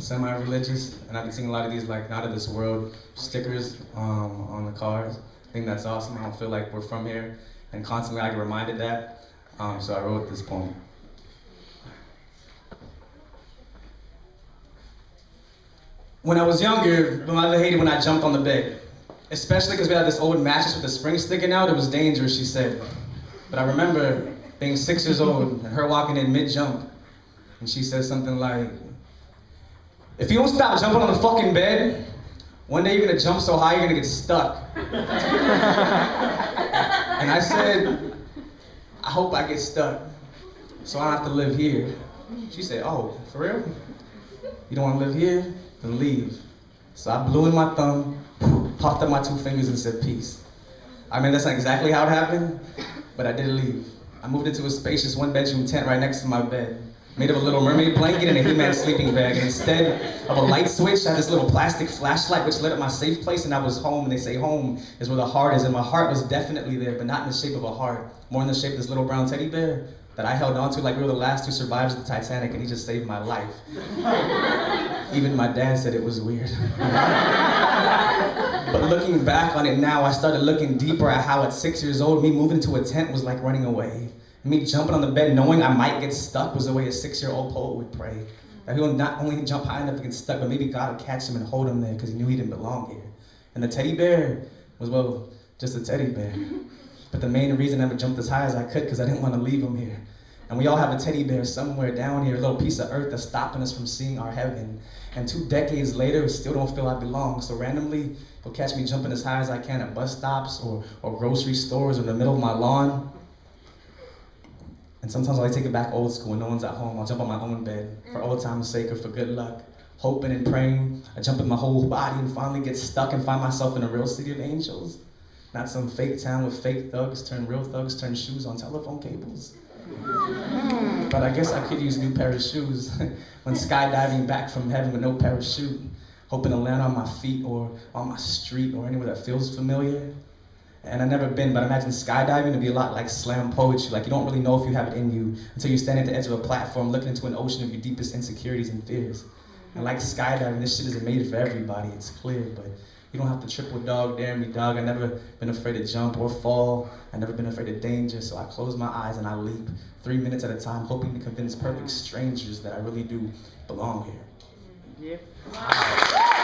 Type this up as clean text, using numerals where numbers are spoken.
semi-religious, and I've been seeing a lot of these like "not of this world" stickers on the cars. I think that's awesome. I don't feel like we're from here, and constantly I get reminded that. So I wrote this poem. When I was younger, my mother hated when I jumped on the bed, especially because we had this old mattress with the spring sticking out. It was dangerous, she said. But I remember being 6 years old and her walking in mid-jump, and she said something like, "If you don't stop jumping on the fucking bed, one day you're gonna jump so high you're gonna get stuck." And I said, "I hope I get stuck, so I don't have to live here." She said, "Oh, for real? You don't want to live here? Then leave." So I blew in my thumb, popped up my 2 fingers and said, "Peace." I mean, that's not exactly how it happened, but I did leave. I moved into a spacious 1-bedroom tent right next to my bed, made of a Little Mermaid blanket and a He-Man sleeping bag. And instead of a light switch, I had this little plastic flashlight which lit up my safe place, and I was home. And they say home is where the heart is, and my heart was definitely there, but not in the shape of a heart, more in the shape of this little brown teddy bear that I held onto like we were the last 2 survivors of the Titanic, and he just saved my life. Even my dad said it was weird. But looking back on it now, I started looking deeper at how at 6 years old, me moving into a tent was like running away. Me jumping on the bed knowing I might get stuck was the way a 6-year-old poet would pray. That he would not only jump high enough to get stuck, but maybe God would catch him and hold him there because he knew he didn't belong here. And the teddy bear was, well, just a teddy bear. But the main reason I would jump as high as I could because I didn't want to leave him here. And we all have a teddy bear somewhere down here, a little piece of earth that's stopping us from seeing our heaven. And 2 decades later, we still don't feel I belong. So randomly, you'll catch me jumping as high as I can at bus stops or grocery stores or in the middle of my lawn. And sometimes I take it back old school when no one's at home. I'll jump on my own bed for old time's sake or for good luck. Hoping and praying, I jump in my whole body and finally get stuck and find myself in a real city of angels. Not some fake town with fake thugs turn real thugs turn shoes on telephone cables. But I guess I could use a new pair of shoes when skydiving back from heaven with no parachute, hoping to land on my feet or on my street or anywhere that feels familiar. And I've never been, but I imagine skydiving to be a lot like slam poetry. Like you don't really know if you have it in you until you stand at the edge of a platform looking into an ocean of your deepest insecurities and fears. And like skydiving, this shit isn't made for everybody, it's clear, but you don't have to triple dog dare me, dog. I've never been afraid to jump or fall. I've never been afraid of danger, so I close my eyes and I leap 3 minutes at a time, hoping to convince perfect strangers that I really do belong here. Yeah. Wow.